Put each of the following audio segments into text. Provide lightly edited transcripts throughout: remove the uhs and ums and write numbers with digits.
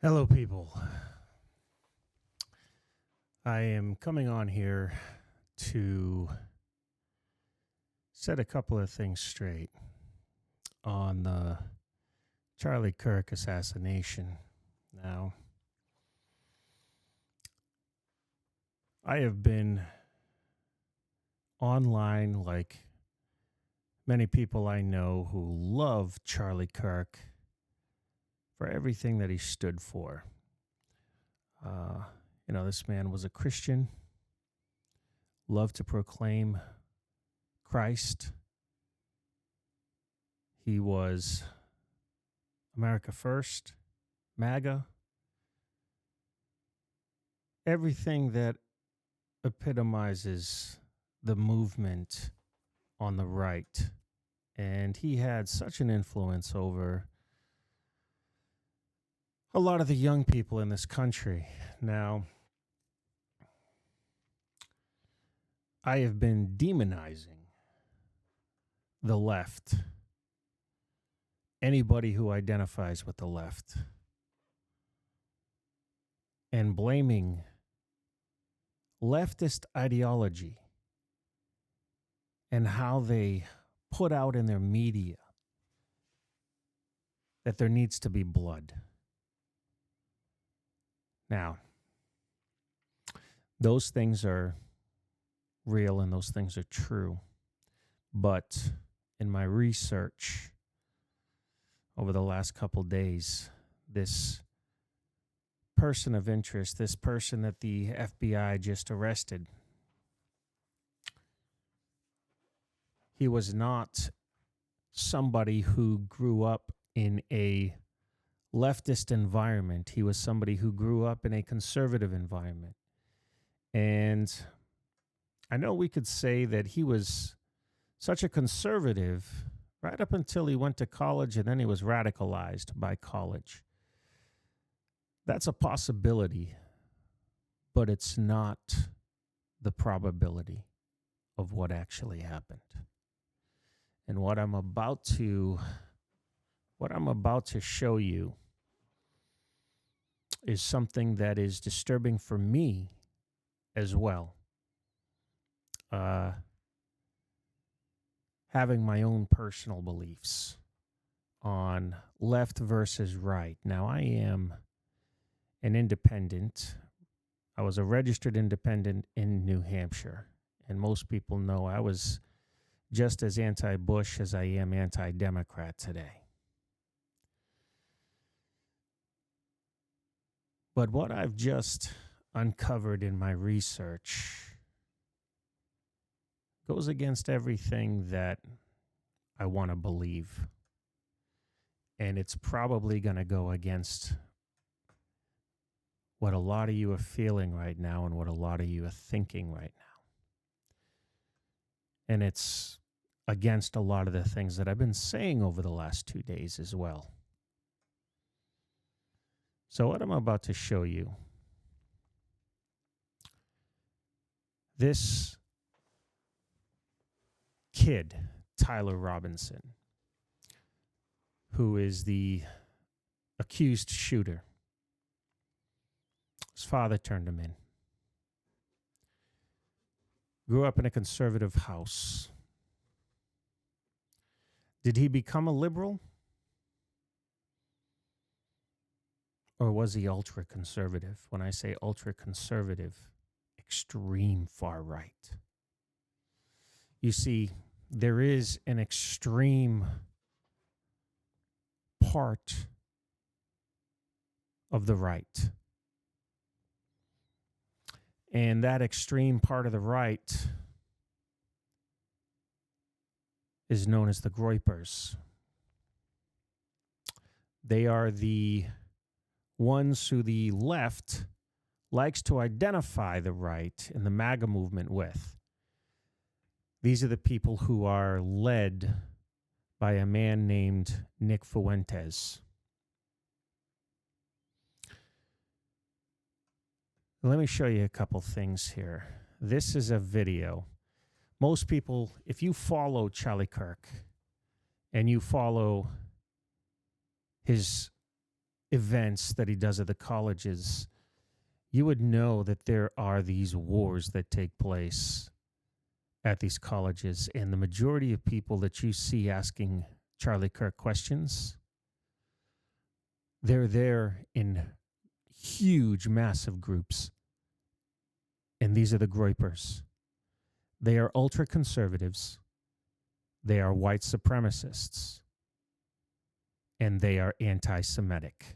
Hello, people. I am coming on here to set a couple of things straight on the Charlie Kirk assassination. Now, I have been online like many people I know who love Charlie Kirk for everything that he stood for. This man was a Christian, loved to proclaim Christ. He was America First, MAGA, everything that epitomizes the movement on the right. And he had such an influence over a lot of the young people in this country. Now, I have been demonizing the left, anybody who identifies with the left, and blaming leftist ideology and how they put out in their media that there needs to be blood. Now, those things are real and those things are true. But in my research over the last couple days, this person of interest, this person that the FBI just arrested, he was not somebody who grew up in a leftist environment. He was somebody who grew up in a conservative environment. And I know we could say that he was such a conservative right up until he went to college, and then he was radicalized by college. That's a possibility, but it's not the probability of what actually happened. And what I'm about to show you is something that is disturbing for me as well. Having my own personal beliefs on left versus right. Now, I am an independent. I was a registered independent in New Hampshire. And most people know I was just as anti-Bush as I am anti-Democrat today. But what I've just uncovered in my research goes against everything that I want to believe. And it's probably going to go against what a lot of you are feeling right now and what a lot of you are thinking right now. And it's against a lot of the things that I've been saying over the last 2 days as well. So what I'm about to show you, this kid, Tyler Robinson, who is the accused shooter, his father turned him in. Grew up in a conservative house. Did he become a liberal? Or was he ultra-conservative? When I say ultra-conservative, extreme far right. You see, there is an extreme part of the right. And that extreme part of the right is known as the Groypers. They are the ones who the left likes to identify the right in the MAGA movement with. These are the people who are led by a man named Nick Fuentes. Let me show you a couple things here. This is a video. Most people, if you follow Charlie Kirk and you follow his events that he does at the colleges, you would know that there are these wars that take place at these colleges. And the majority of people that you see asking Charlie Kirk questions, they're there in huge, massive groups. And these are the Groypers. They are ultra-conservatives. They are white supremacists. And they are anti-Semitic.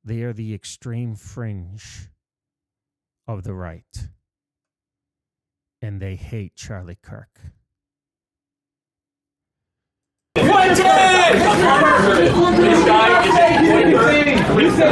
They are the extreme fringe of the right. And they hate Charlie Kirk. This guy is a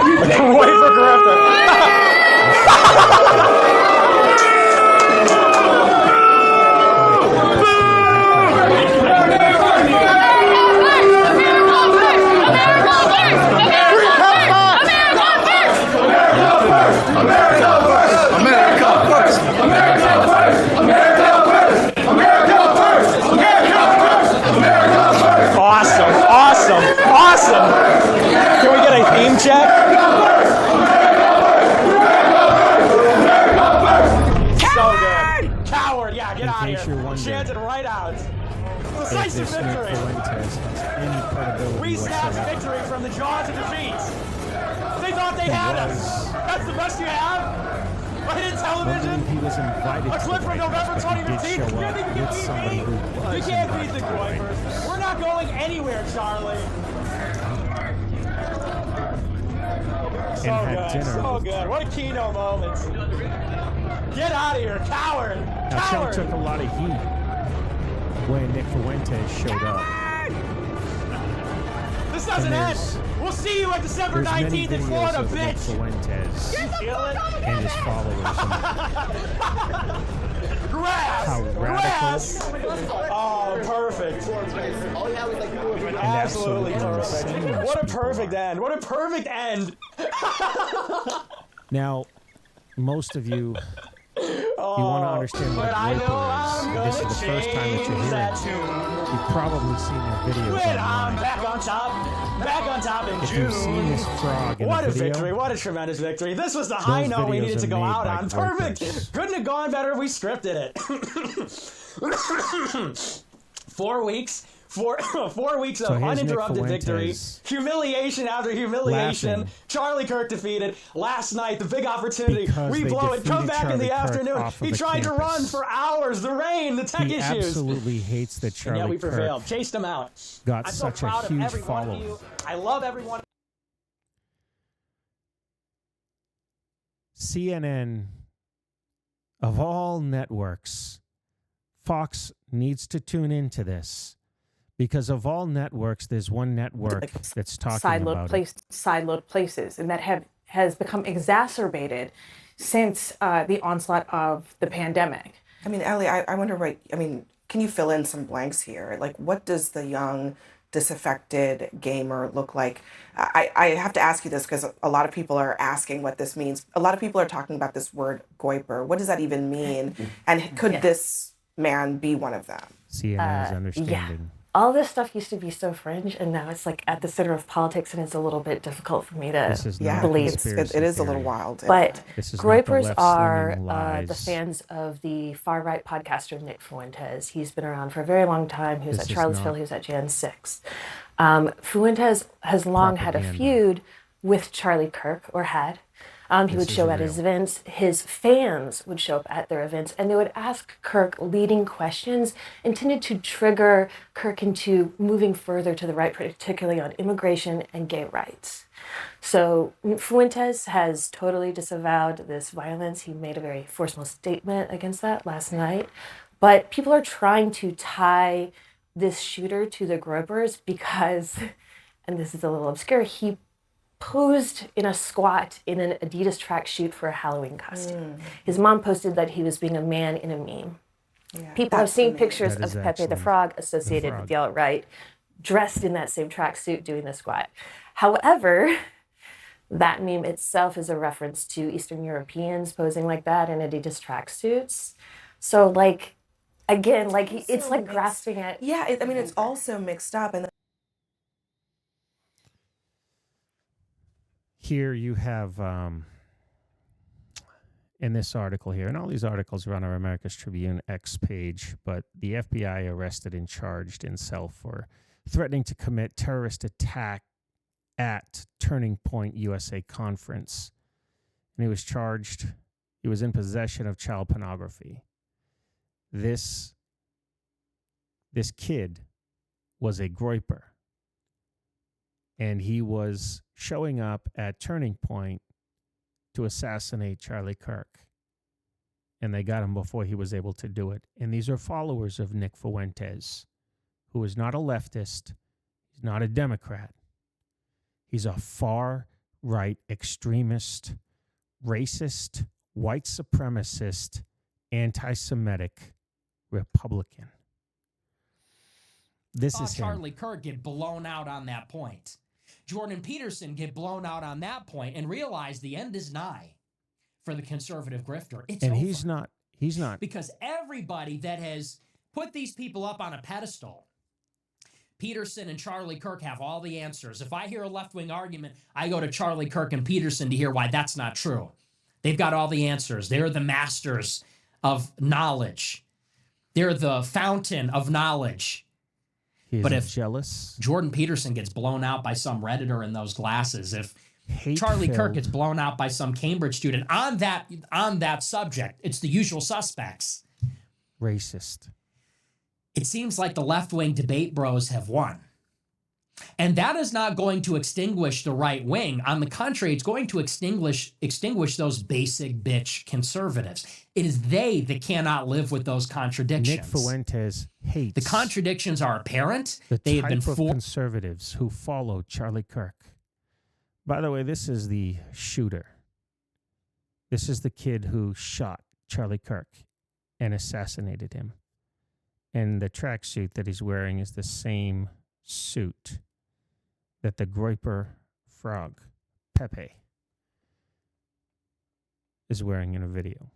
Awesome. Can we get a theme check? Coward! So good. Coward, yeah, get out of here. Chant it right out. Decisive victory. We snatched victory from the jaws of defeat. They thought they had us. That's the best you have? Right in television? He was invited a clip from November 2015. You can't beat the Groypers. We're not going anywhere, Charlie. So good. What a keynote moment. Get out of here, coward. Now, Charlie took a lot of heat when Nick Fuentes showed up. This doesn't end. We'll see you on December 19th in Florida, bitch. Fuentes and his followers. Grass. Oh, perfect. Absolutely perfect. What a perfect end. What a perfect end. Now, most of you, you want to understand what Groyper is. This is the first time that you're hearing it. You've probably seen their videos online. Back on top in June. If you've seen this frog in what a a video, victory. What a tremendous victory. This was the high note we needed to go out on. Perfect. Couldn't have gone better if we scripted it. 4 weeks. 4 weeks of uninterrupted victory, humiliation after humiliation. Laughing. Charlie Kirk defeated. Last night, the big opportunity. We blow it. Come back in the afternoon. He tried to run for hours. The rain, the tech issues. He absolutely hates that Charlie Kirk. And yet we prevailed. Chased him out. Got such a huge following. I love everyone. CNN, of all networks, Fox needs to tune into this. Because of all networks, there's one network that's talking about sideload places, and that has become exacerbated since the onslaught of the pandemic. I mean, Ellie, I wonder, can you fill in some blanks here? Like, what does the young, disaffected gamer look like? I have to ask you this because a lot of people are asking what this means. A lot of people are talking about this word Groyper. What does that even mean? And could this man be one of them? CNN is understanding. Yeah. All this stuff used to be so fringe, and now it's like at the center of politics, and it's a little bit difficult for me to believe. It is a little wild. But Groypers are the fans of the Far Right podcaster Nick Fuentes. He's been around for a very long time. He was at Charlottesville. He was at Jan 6. Fuentes has long had a feud with Charlie Kirk, or had. He would show at his events. His fans would show up at their events, and they would ask Kirk leading questions intended to trigger Kirk into moving further to the right, particularly on immigration and gay rights. So Fuentes has totally disavowed this violence. He made a very forceful statement against that last night. But people are trying to tie this shooter to the Groypers because, and this is a little obscure, he posed in a squat in an Adidas tracksuit for a Halloween costume. His mom posted that he was being a man in a meme. Yeah, people have seen pictures of Pepe the Frog associated with the alt-right, dressed in that same tracksuit doing the squat. However, that meme itself is a reference to Eastern Europeans posing like that in Adidas tracksuits. So, it's like grasping at... Yeah, it's also mixed up. And here you have, in this article here, and all these articles are on our America's Tribune X page, but the FBI arrested and charged Incel for threatening to commit terrorist attack at Turning Point USA conference. And he was charged, he was in possession of child pornography. This kid was a Groyper, and he was showing up at Turning Point to assassinate Charlie Kirk. And they got him before he was able to do it. And these are followers of Nick Fuentes, who is not a leftist. He's not a Democrat. He's a far right extremist, racist, white supremacist, anti-Semitic Republican. This is Charlie Kirk get blown out on that point. Jordan Peterson get blown out on that point and realize the end is nigh for the conservative grifter. It's over. He's not. Because everybody that has put these people up on a pedestal, Peterson and Charlie Kirk have all the answers. If I hear a left-wing argument, I go to Charlie Kirk and Peterson to hear why that's not true. They've got all the answers. They're the masters of knowledge. They're the fountain of knowledge. But if jealous, Jordan Peterson gets blown out by some Redditor in those glasses, if Charlie Kirk gets blown out by some Cambridge student on that subject, it's the usual suspects. Racist. It seems like the left-wing debate bros have won. And that is not going to extinguish the right wing. On the contrary, it's going to extinguish those basic bitch conservatives. It is they that cannot live with those contradictions. Nick Fuentes hates. The contradictions are apparent. They have been conservatives who follow Charlie Kirk. By the way, this is the shooter. This is the kid who shot Charlie Kirk and assassinated him. And the tracksuit that he's wearing is the same suit that the Groyper frog, Pepe, is wearing in a video.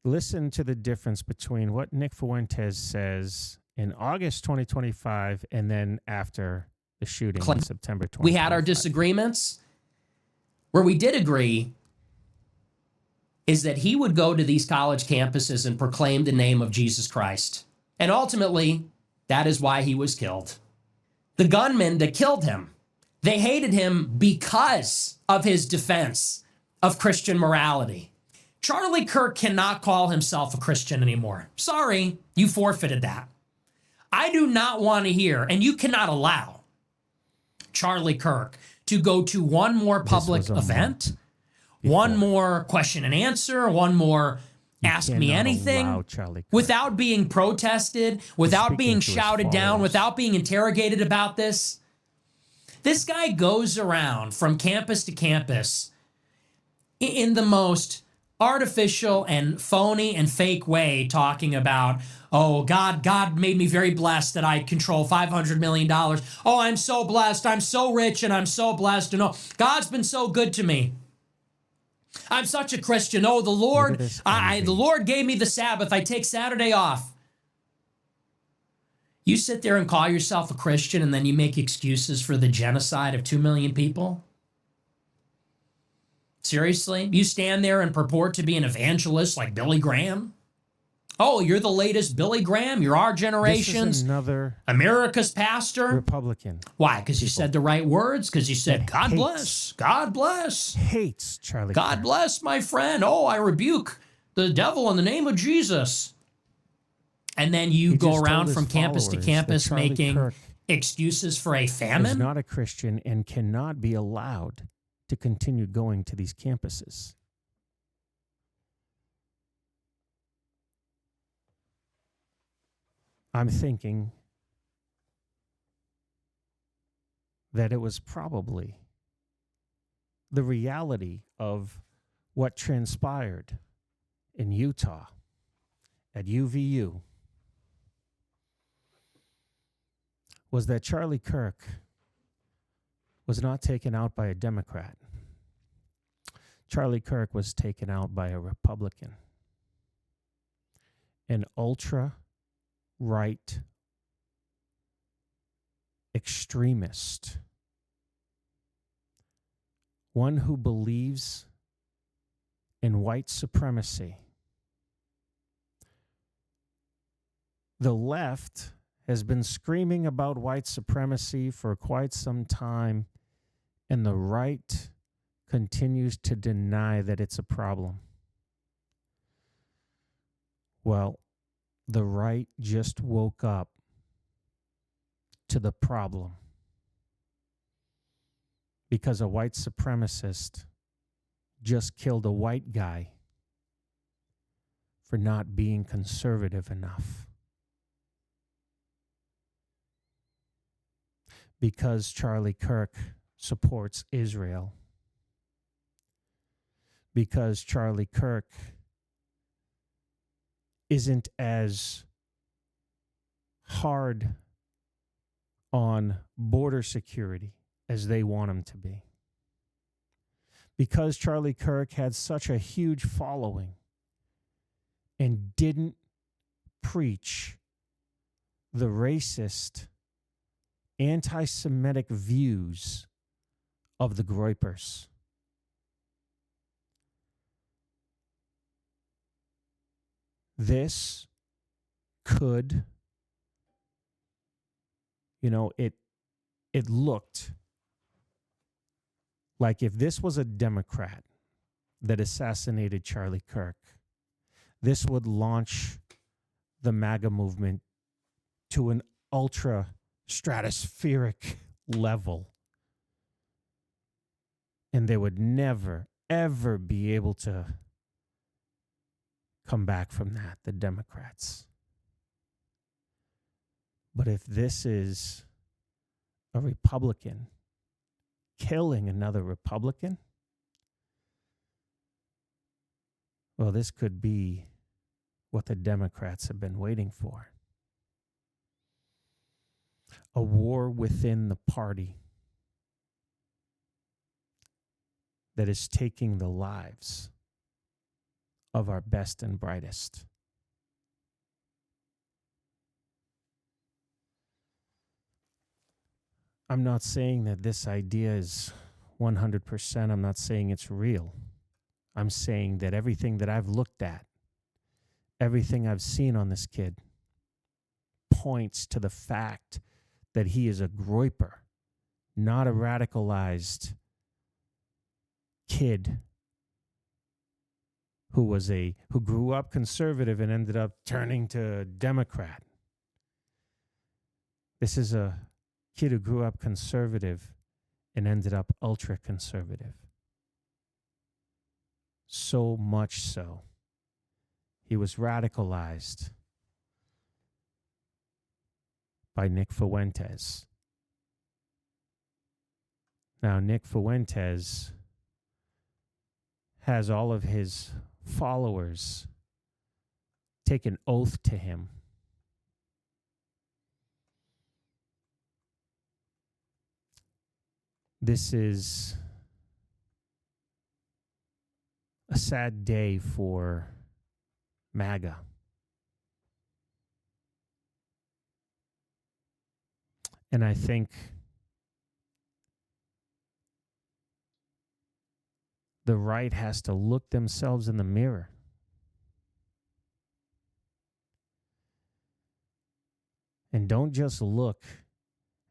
Listen to the difference between what Nick Fuentes says in August 2025 and then after the shooting in September 2025. We had our disagreements. Where we did agree is that he would go to these college campuses and proclaim the name of Jesus Christ. And ultimately, that is why he was killed. The gunmen that killed him, they hated him because of his defense of Christian morality. Charlie Kirk cannot call himself a Christian anymore. Sorry, you forfeited that. I do not want to hear, and you cannot allow Charlie Kirk to go to one more public event, one more question and answer, one more ask me anything, without being protested, without being shouted down, without being interrogated about this. This guy goes around from campus to campus in the most artificial and phony and fake way, talking about, oh, God made me very blessed that I control $500 million. Oh, I'm so blessed. I'm so rich and I'm so blessed. And oh, God's been so good to me. I'm such a Christian. Oh, the Lord, the Lord gave me the Sabbath. I take Saturday off. You sit there and call yourself a Christian and then you make excuses for the genocide of 2 million people? Seriously? You stand there and purport to be an evangelist like Billy Graham? Oh, you're the latest Billy Graham? You're our generation's America's pastor? Republican. Why? Because you said the right words? Because you said, God bless, God bless. Hates Charlie God Kirk. bless, my friend. Oh, I rebuke the devil in the name of Jesus. And then you go around from campus to campus making excuses for a famine? He's not a Christian and cannot be allowed to continue going to these campuses. I'm thinking that it was probably the reality of what transpired in Utah at UVU was that Charlie Kirk was not taken out by a Democrat. Charlie Kirk was taken out by a Republican, an ultra-right extremist, one who believes in white supremacy. The left has been screaming about white supremacy for quite some time, and the right continues to deny that it's a problem. Well, the right just woke up to the problem because a white supremacist just killed a white guy for not being conservative enough. Because Charlie Kirk supports Israel. Because Charlie Kirk isn't as hard on border security as they want him to be. Because Charlie Kirk had such a huge following and didn't preach the racist, anti-Semitic views of the Groypers. This could, it looked like if this was a Democrat that assassinated Charlie Kirk, this would launch the MAGA movement to an ultra stratospheric level. And they would never, ever be able to come back from that, the Democrats. But if this is a Republican killing another Republican, well, this could be what the Democrats have been waiting for. A war within the party that is taking the lives of our best and brightest. I'm not saying that this idea is 100%. I'm not saying it's real. I'm saying that everything that I've looked at, everything I've seen on this kid, points to the fact that he is a Groyper, not a radicalized kid who grew up conservative and ended up turning to Democrat. This is a kid who grew up conservative and ended up ultra conservative. So much so, he was radicalized by Nick Fuentes. Now, Nick Fuentes has all of his followers take an oath to him. This is a sad day for MAGA. And I think the right has to look themselves in the mirror. And don't just look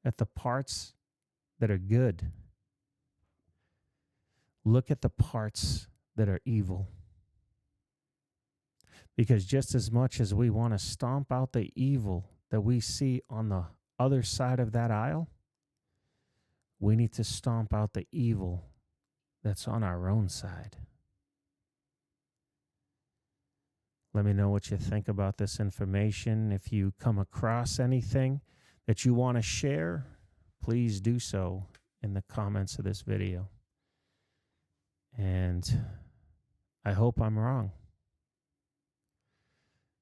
at the parts that are good. Look at the parts that are evil. Because just as much as we want to stomp out the evil that we see on the other side of that aisle, we need to stomp out the evil that's on our own side. Let me know what you think about this information. If you come across anything that you want to share, please do so in the comments of this video. And I hope I'm wrong.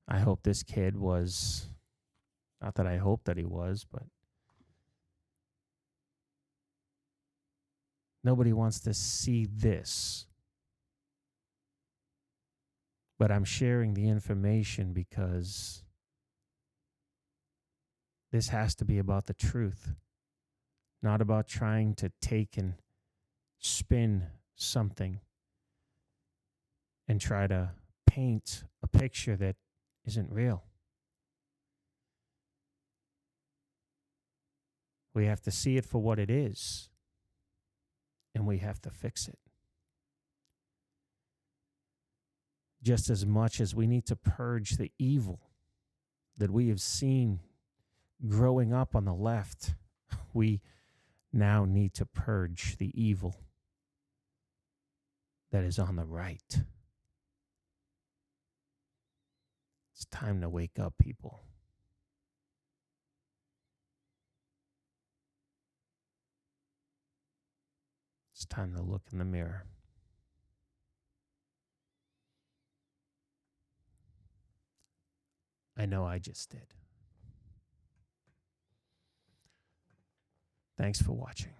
I hope this kid was, not that I hope that he was, but nobody wants to see this. But I'm sharing the information because this has to be about the truth. not about trying to take and spin something and try to paint a picture that isn't real. We have to see it for what it is, and we have to fix it. Just as much as we need to purge the evil that we have seen growing up on the left, we now need to purge the evil that is on the right. It's time to wake up, people. It's time to look in the mirror. I know I just did. Thanks for watching.